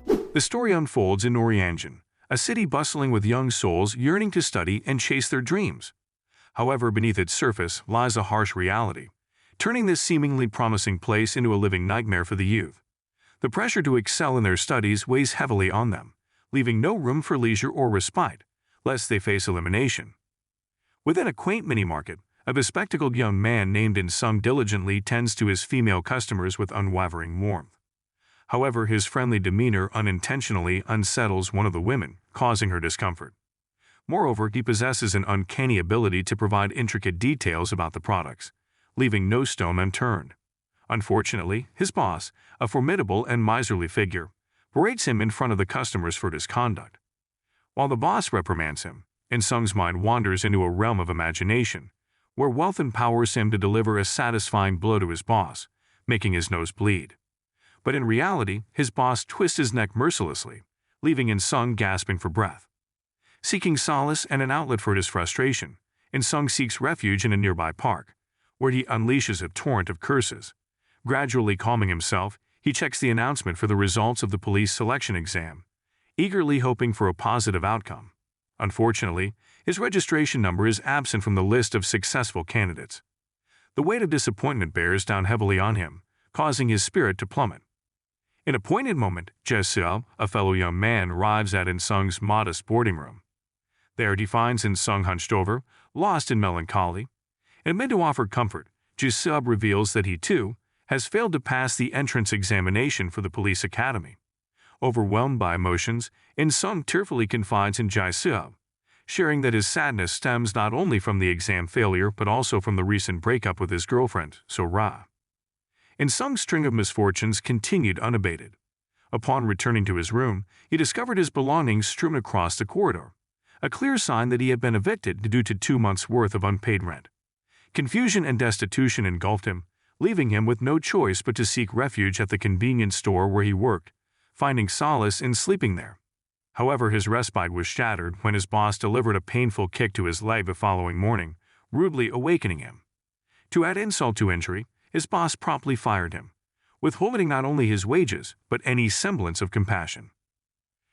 The story unfolds in Noryanjan, a city bustling with young souls yearning to study and chase their dreams. However, beneath its surface lies a harsh reality, turning this seemingly promising place into a living nightmare for the youth. The pressure to excel in their studies weighs heavily on them, leaving no room for leisure or respite, lest they face elimination. Within a quaint mini-market, a bespectacled young man named In-sung diligently tends to his female customers with unwavering warmth. However, his friendly demeanor unintentionally unsettles one of the women, causing her discomfort. Moreover, he possesses an uncanny ability to provide intricate details about the products, leaving no stone unturned. Unfortunately, his boss, a formidable and miserly figure, berates him in front of the customers for his conduct. While the boss reprimands him, In-sung's mind wanders into a realm of imagination, where wealth empowers him to deliver a satisfying blow to his boss, making his nose bleed. But in reality, his boss twists his neck mercilessly, leaving In-sung gasping for breath. Seeking solace and an outlet for his frustration, In-sung seeks refuge in a nearby park, where he unleashes a torrent of curses. Gradually calming himself, he checks the announcement for the results of the police selection exam, eagerly hoping for a positive outcome. Unfortunately, his registration number is absent from the list of successful candidates. The weight of disappointment bears down heavily on him, causing his spirit to plummet. In a poignant moment, Jae-seul, a fellow young man, arrives at In-sung's modest boarding room. There he finds In-sung hunched over, lost in melancholy. Amid to offer comfort, Jae-seul reveals that he, too, has failed to pass the entrance examination for the police academy. Overwhelmed by emotions, In-sung tearfully confides in Jae-seul, sharing that his sadness stems not only from the exam failure but also from the recent breakup with his girlfriend, So-ra. In-sung's string of misfortunes continued unabated. Upon returning to his room, he discovered his belongings strewn across the corridor, a clear sign that he had been evicted due to 2 months' worth of unpaid rent. Confusion and destitution engulfed him, leaving him with no choice but to seek refuge at the convenience store where he worked, finding solace in sleeping there. However, his respite was shattered when his boss delivered a painful kick to his leg the following morning, rudely awakening him. To add insult to injury, his boss promptly fired him, withholding not only his wages but any semblance of compassion.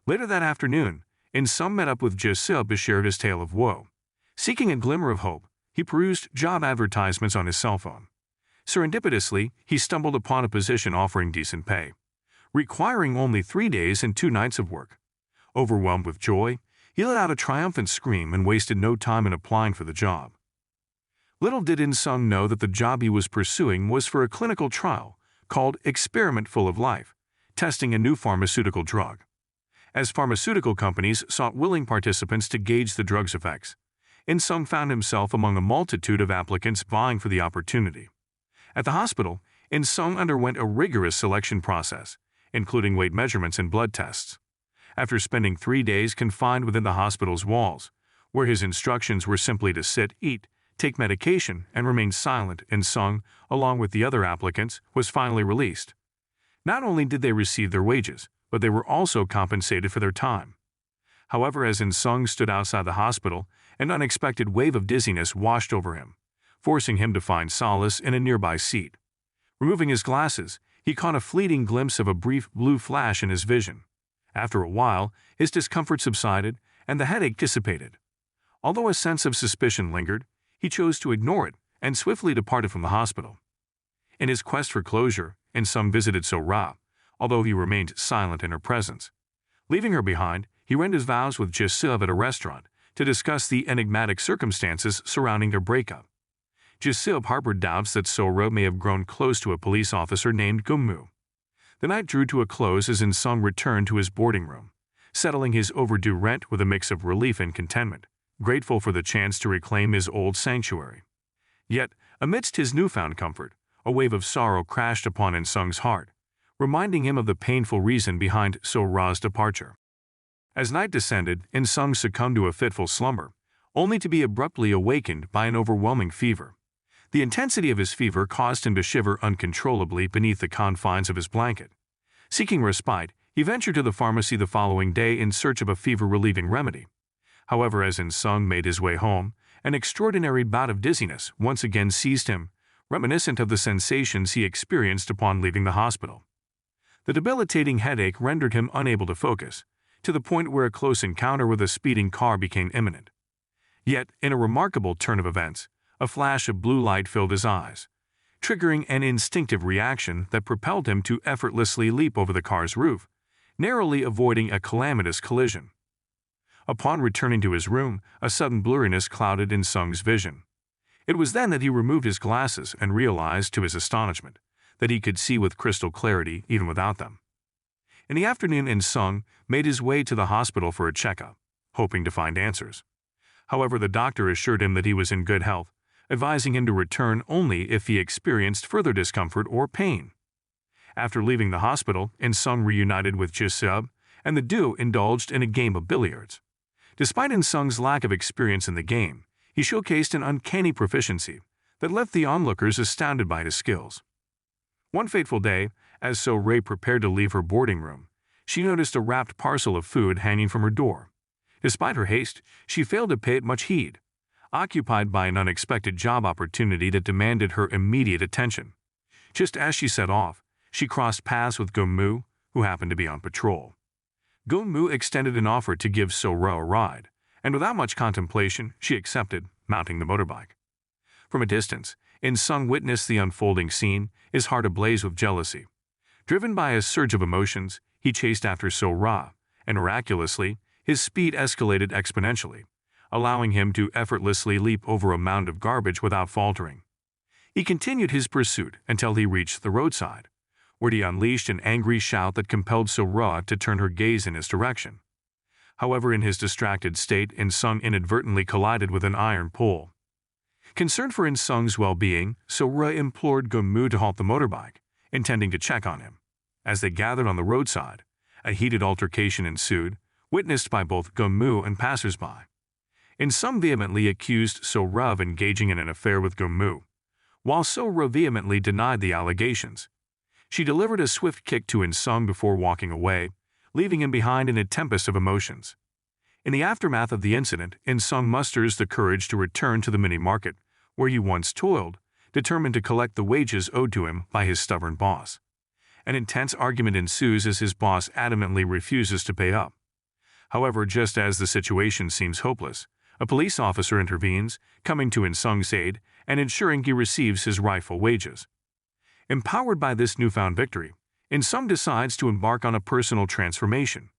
Later that afternoon, In-sung met up with Jae-seul to share his tale of woe. Seeking a glimmer of hope, he perused job advertisements on his cell phone. Serendipitously, he stumbled upon a position offering decent pay, requiring only 3 days and 2 nights of work. Overwhelmed with joy, he let out a triumphant scream and wasted no time in applying for the job. Little did In-sung know that the job he was pursuing was for a clinical trial called Experiment Full of Life, testing a new pharmaceutical drug. As pharmaceutical companies sought willing participants to gauge the drug's effects, In-sung found himself among a multitude of applicants vying for the opportunity. At the hospital, In-sung underwent a rigorous selection process, including weight measurements and blood tests. After spending 3 days confined within the hospital's walls, where his instructions were simply to sit, eat, take medication, and remain silent, In-sung, along with the other applicants, was finally released. Not only did they receive their wages, but they were also compensated for their time. However, as In-sung stood outside the hospital, an unexpected wave of dizziness washed over him, forcing him to find solace in a nearby seat. Removing his glasses, he caught a fleeting glimpse of a brief blue flash in his vision. After a while, his discomfort subsided and the headache dissipated. Although a sense of suspicion lingered, he chose to ignore it and swiftly departed from the hospital. In his quest for closure, In-sung visited So-ra, although he remained silent in her presence. Leaving her behind, he rent his vows with Jae-seul at a restaurant to discuss the enigmatic circumstances surrounding their breakup. Jae-seul harbored doubts that So-ra may have grown close to a police officer named Gum-moo. The night drew to a close as In-sung returned to his boarding room, settling his overdue rent with a mix of relief and contentment, grateful for the chance to reclaim his old sanctuary. Yet, amidst his newfound comfort, a wave of sorrow crashed upon In-sung's heart, reminding him of the painful reason behind So-ra's departure. As night descended, In-sung succumbed to a fitful slumber, only to be abruptly awakened by an overwhelming fever. The intensity of his fever caused him to shiver uncontrollably beneath the confines of his blanket. Seeking respite, he ventured to the pharmacy the following day in search of a fever-relieving remedy. However, as In-sung made his way home, an extraordinary bout of dizziness once again seized him, reminiscent of the sensations he experienced upon leaving the hospital. The debilitating headache rendered him unable to focus, to the point where a close encounter with a speeding car became imminent. Yet, in a remarkable turn of events, a flash of blue light filled his eyes, triggering an instinctive reaction that propelled him to effortlessly leap over the car's roof, narrowly avoiding a calamitous collision. Upon returning to his room, a sudden blurriness clouded In-sung's vision. It was then that he removed his glasses and realized, to his astonishment, that he could see with crystal clarity even without them. In the afternoon, In-sung made his way to the hospital for a checkup, hoping to find answers. However, the doctor assured him that he was in good health, advising him to return only if he experienced further discomfort or pain. After leaving the hospital, In-sung reunited with Ji-seub, and the duo indulged in a game of billiards. Despite In-sung's lack of experience in the game, he showcased an uncanny proficiency that left the onlookers astounded by his skills. One fateful day, as So-rae prepared to leave her boarding room, she noticed a wrapped parcel of food hanging from her door. Despite her haste, she failed to pay it much heed, occupied by an unexpected job opportunity that demanded her immediate attention. Just as she set off, she crossed paths with Gung-moo, who happened to be on patrol. Gung-moo extended an offer to give So-rae a ride, and without much contemplation, she accepted, mounting the motorbike. From a distance, In-sung witnessed the unfolding scene, his heart ablaze with jealousy. Driven by a surge of emotions, he chased after So-rae, and miraculously, his speed escalated exponentially, allowing him to effortlessly leap over a mound of garbage without faltering. He continued his pursuit until he reached the roadside, where he unleashed an angry shout that compelled So-rae to turn her gaze in his direction. However, in his distracted state, In-sung inadvertently collided with an iron pole. Concerned for In-sung's well-being, So-rae implored Gung-moo to halt the motorbike, intending to check on him. As they gathered on the roadside, a heated altercation ensued, witnessed by both Gung-moo and passers-by. In-sung vehemently accused So-rae of engaging in an affair with Gung-moo, while So-rae vehemently denied the allegations. She delivered a swift kick to In-sung before walking away, leaving him behind in a tempest of emotions. In the aftermath of the incident, In-sung musters the courage to return to the mini-market, where he once toiled, determined to collect the wages owed to him by his stubborn boss. An intense argument ensues as his boss adamantly refuses to pay up. However, just as the situation seems hopeless, a police officer intervenes, coming to In-sung's aid and ensuring he receives his rightful wages. Empowered by this newfound victory, In-sung decides to embark on a personal transformation.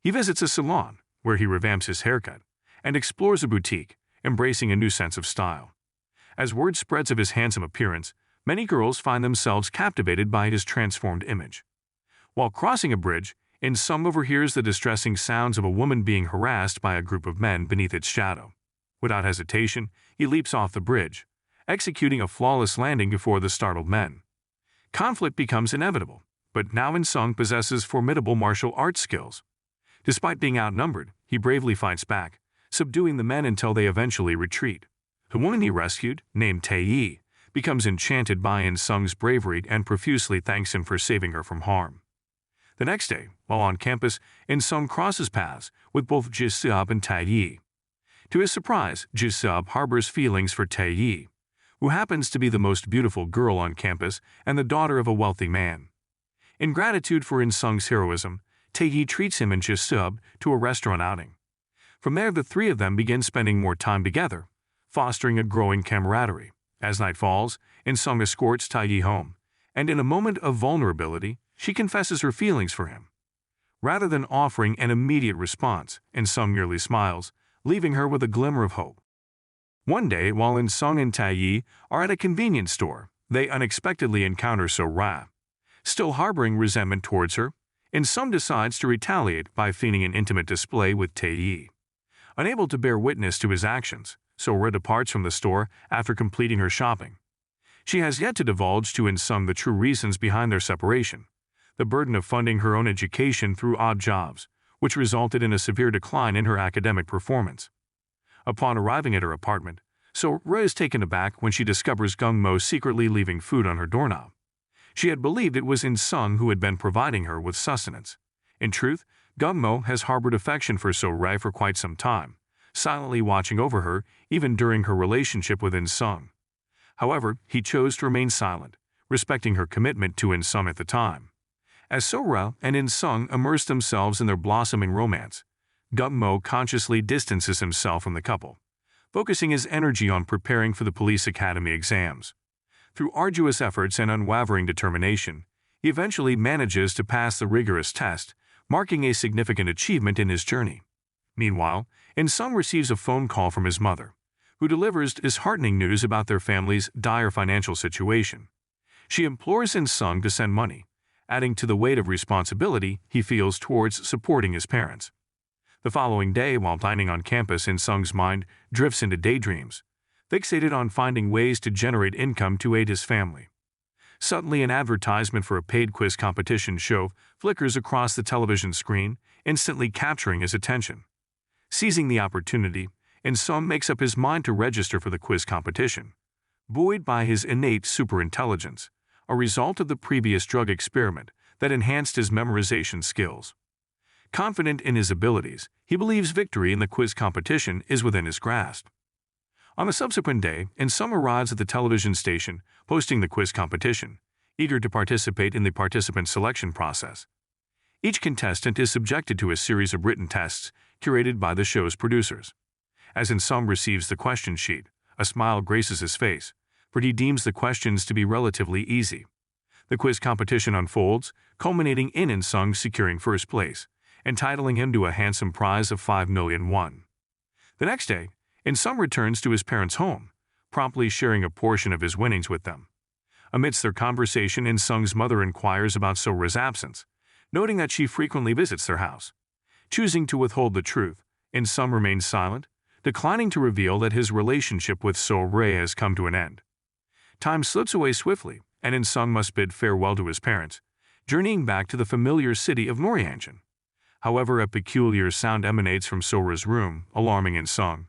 He visits a salon, where he revamps his haircut, and explores a boutique, embracing a new sense of style. As word spreads of his handsome appearance, many girls find themselves captivated by his transformed image. While crossing a bridge, In-sung overhears the distressing sounds of a woman being harassed by a group of men beneath its shadow. Without hesitation, he leaps off the bridge, executing a flawless landing before the startled men. Conflict becomes inevitable, but now In-sung possesses formidable martial arts skills. Despite being outnumbered, he bravely fights back, subduing the men until they eventually retreat. The woman he rescued, named Tae-yi, becomes enchanted by In-sung's bravery and profusely thanks him for saving her from harm. The next day, while on campus, In-sung crosses paths with both Ji-seub and Tae-yi. To his surprise, Ji-seub harbors feelings for Tae-yi, who happens to be the most beautiful girl on campus and the daughter of a wealthy man. In gratitude for In-sung's heroism, Tae-yi treats him and Ji-seub to a restaurant outing. From there, the three of them begin spending more time together, fostering a growing camaraderie. As night falls, In-sung escorts Tae-yi home, and in a moment of vulnerability, she confesses her feelings for him. Rather than offering an immediate response, In-sung merely smiles, leaving her with a glimmer of hope. One day, while In-sung and Tae-yi are at a convenience store, they unexpectedly encounter So-rae. Still harboring resentment towards her, In-sung decides to retaliate by feigning an intimate display with Tae-yi. Unable to bear witness to his actions, So-rae departs from the store after completing her shopping. She has yet to divulge to In-sung the true reasons behind their separation, the burden of funding her own education through odd jobs, which resulted in a severe decline in her academic performance. Upon arriving at her apartment, So-rae is taken aback when she discovers Gung-moo secretly leaving food on her doorknob. She had believed it was In-sung who had been providing her with sustenance. In truth, Gung-moo has harbored affection for So-rae for quite some time, silently watching over her even during her relationship with In-sung. However, he chose to remain silent, respecting her commitment to In-sung at the time. As So-ra and In-sung immerse themselves in their blossoming romance, Gung-mo consciously distances himself from the couple, focusing his energy on preparing for the police academy exams. Through arduous efforts and unwavering determination, he eventually manages to pass the rigorous test, marking a significant achievement in his journey. Meanwhile, In-sung receives a phone call from his mother, who delivers disheartening news about their family's dire financial situation. She implores In-sung to send money, adding to the weight of responsibility he feels towards supporting his parents. The following day, while dining on campus, In-sung's mind drifts into daydreams, fixated on finding ways to generate income to aid his family. Suddenly, an advertisement for a paid quiz competition show flickers across the television screen, instantly capturing his attention. Seizing the opportunity, In-sung makes up his mind to register for the quiz competition. Buoyed by his innate superintelligence, a result of the previous drug experiment that enhanced his memorization skills. Confident in his abilities, he believes victory in the quiz competition is within his grasp. On the subsequent day, In-sung arrives at the television station hosting the quiz competition, eager to participate in the participant selection process. Each contestant is subjected to a series of written tests curated by the show's producers. As In-sung receives the question sheet, a smile graces his face, for he deems the questions to be relatively easy. The quiz competition unfolds, culminating in In-sung securing first place, entitling him to a handsome prize of 5 million won. The next day, In-sung returns to his parents' home, promptly sharing a portion of his winnings with them. Amidst their conversation, In-sung's mother inquires about So-ra's absence, noting that she frequently visits their house. Choosing to withhold the truth, In-sung remains silent, declining to reveal that his relationship with So-ra has come to an end. Time slips away swiftly, and In-sung must bid farewell to his parents, journeying back to the familiar city of Noryangjin. However, a peculiar sound emanates from So-ra's room, alarming In-sung.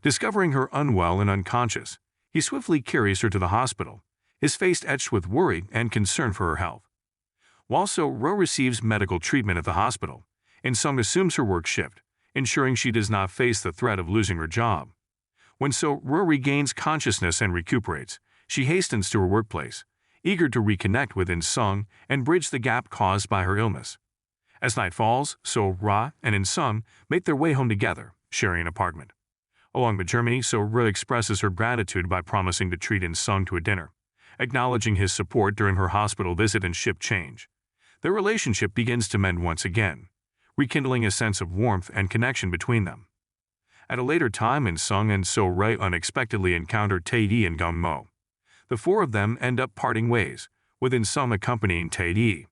Discovering her unwell and unconscious, he swiftly carries her to the hospital, his face etched with worry and concern for her health. While So-ra receives medical treatment at the hospital, In-sung assumes her work shift, ensuring she does not face the threat of losing her job. When So-ra regains consciousness and recuperates, she hastens to her workplace, eager to reconnect with In-sung and bridge the gap caused by her illness. As night falls, So-ra and In-sung make their way home together, sharing an apartment. Along the journey, So-ra expresses her gratitude by promising to treat In-sung to a dinner, acknowledging his support during her hospital visit and shift change. Their relationship begins to mend once again, rekindling a sense of warmth and connection between them. At a later time, In-sung and So-ra unexpectedly encounter Tae-hee and Gung-mo. The four of them end up parting ways, with In-sung accompanying Tae-hee,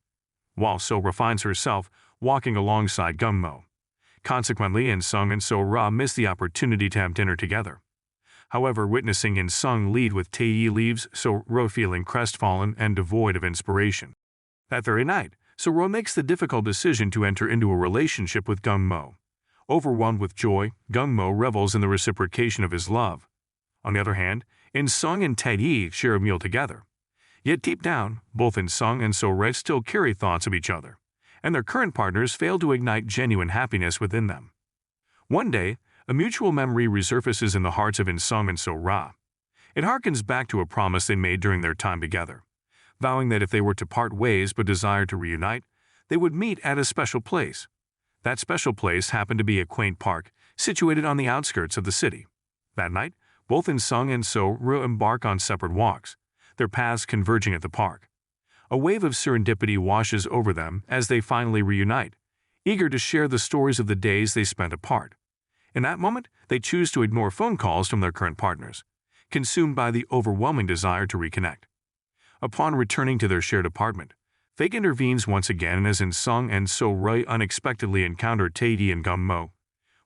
while So-ra finds herself walking alongside Gung-mo. Consequently, In-sung and So-ra miss the opportunity to have dinner together. However, witnessing In-sung lead with Tae-hee leaves So-ra feeling crestfallen and devoid of inspiration. That very night, So-ra makes the difficult decision to enter into a relationship with Gung-mo. Overwhelmed with joy, Gung-mo revels in the reciprocation of his love. On the other hand, In-sung and Tae-hee share a meal together. Yet deep down, both In-sung and So-ra still carry thoughts of each other, and their current partners fail to ignite genuine happiness within them. One day, a mutual memory resurfaces in the hearts of In-sung and So-ra. It harkens back to a promise they made during their time together, vowing that if they were to part ways but desired to reunite, they would meet at a special place. That special place happened to be a quaint park situated on the outskirts of the city. That night, both In-sung and So-ra embark on separate walks, their paths converging at the park. A wave of serendipity washes over them as they finally reunite, eager to share the stories of the days they spent apart. In that moment, they choose to ignore phone calls from their current partners, consumed by the overwhelming desire to reconnect. Upon returning to their shared apartment, fate intervenes once again as In-sung and So-ra unexpectedly encounter Tae-hee and Gung-mo.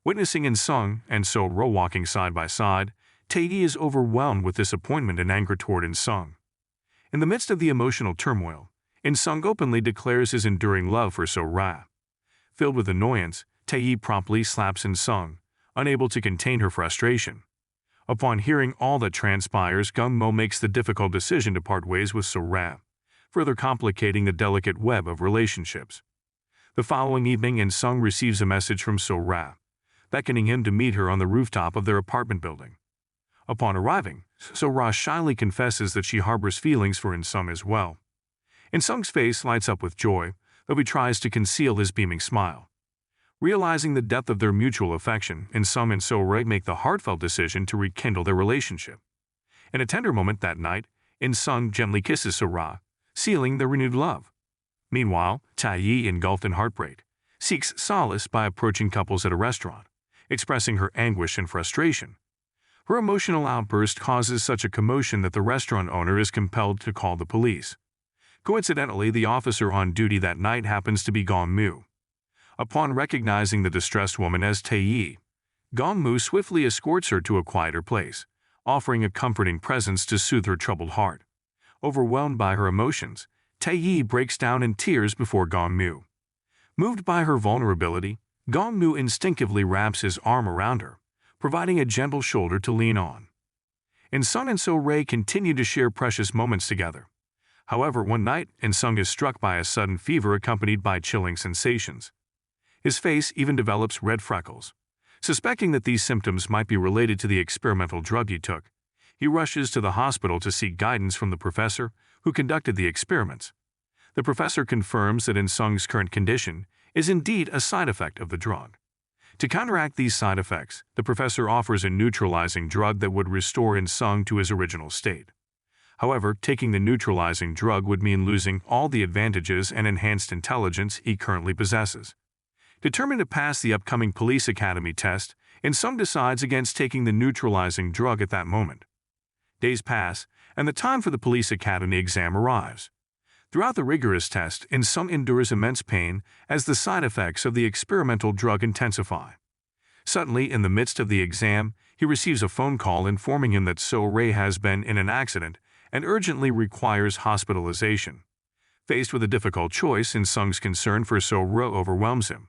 Witnessing In-sung and So-ra walking side by side, Tae-hee is overwhelmed with disappointment and anger toward In-sung. In the midst of the emotional turmoil, In-sung openly declares his enduring love for So-ra. Filled with annoyance, Tae-hee promptly slaps In-sung, unable to contain her frustration. Upon hearing all that transpires, Gung-mo makes the difficult decision to part ways with So-ra, further complicating the delicate web of relationships. The following evening, In-sung receives a message from So-ra, beckoning him to meet her on the rooftop of their apartment building. Upon arriving, So-ra shyly confesses that she harbors feelings for In-sung as well. In-sung's face lights up with joy, though he tries to conceal his beaming smile. Realizing the depth of their mutual affection, In-sung and So-rae make the heartfelt decision to rekindle their relationship. In a tender moment that night, In-sung gently kisses So-rae, sealing their renewed love. Meanwhile, Tae-yi, engulfed in heartbreak, seeks solace by approaching couples at a restaurant, expressing her anguish and frustration. Her emotional outburst causes such a commotion that the restaurant owner is compelled to call the police. Coincidentally, the officer on duty that night happens to be Gong-moo. Upon recognizing the distressed woman as Tae-yi, Gong-moo swiftly escorts her to a quieter place, offering a comforting presence to soothe her troubled heart. Overwhelmed by her emotions, Tae-yi breaks down in tears before Gong-moo. Moved by her vulnerability, Gong-moo instinctively wraps his arm around her, providing a gentle shoulder to lean on. In-sung and So-rae continue to share precious moments together. However, one night, In-sung is struck by a sudden fever accompanied by chilling sensations. His face even develops red freckles. Suspecting that these symptoms might be related to the experimental drug he took, he rushes to the hospital to seek guidance from the professor who conducted the experiments. The professor confirms that In-sung's current condition is indeed a side effect of the drug. To counteract these side effects, the professor offers a neutralizing drug that would restore In-sung to his original state. However, taking the neutralizing drug would mean losing all the advantages and enhanced intelligence he currently possesses. Determined to pass the upcoming police academy test, In-sung decides against taking the neutralizing drug at that moment. Days pass, and the time for the police academy exam arrives. Throughout the rigorous test, In-sung endures immense pain as the side effects of the experimental drug intensify. Suddenly, in the midst of the exam, he receives a phone call informing him that So-rae has been in an accident and urgently requires hospitalization. Faced with a difficult choice, In-sung's concern for So-rae overwhelms him,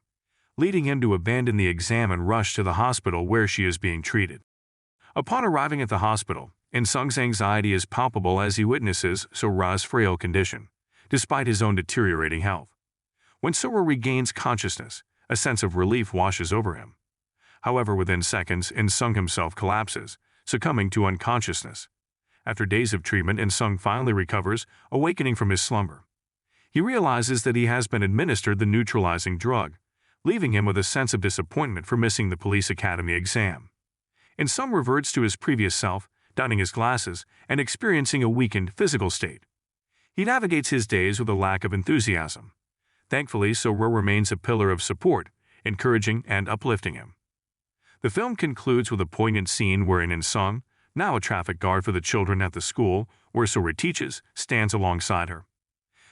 leading him to abandon the exam and rush to the hospital where she is being treated. Upon arriving at the hospital, In-sung's anxiety is palpable as he witnesses So-rae's frail condition, despite his own deteriorating health. When So-rae regains consciousness, a sense of relief washes over him. However, within seconds, In-sung himself collapses, succumbing to unconsciousness. After days of treatment, In-sung finally recovers, awakening from his slumber. He realizes that he has been administered the neutralizing drug, leaving him with a sense of disappointment for missing the police academy exam. In-sung reverts to his previous self, donning his glasses and experiencing a weakened physical state. He navigates his days with a lack of enthusiasm. Thankfully, So-rae remains a pillar of support, encouraging and uplifting him. The film concludes with a poignant scene wherein In-sung, now a traffic guard for the children at the school where So-rae teaches, stands alongside her.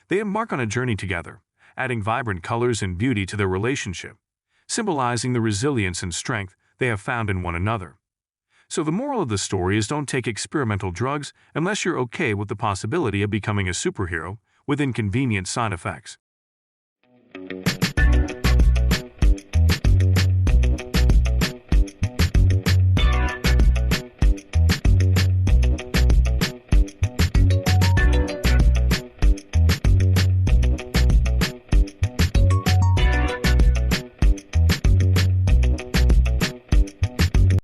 They embark on a journey together, adding vibrant colors and beauty to their relationship, symbolizing the resilience and strength they have found in one another. So the moral of the story is don't take experimental drugs unless you're okay with the possibility of becoming a superhero with inconvenient side effects.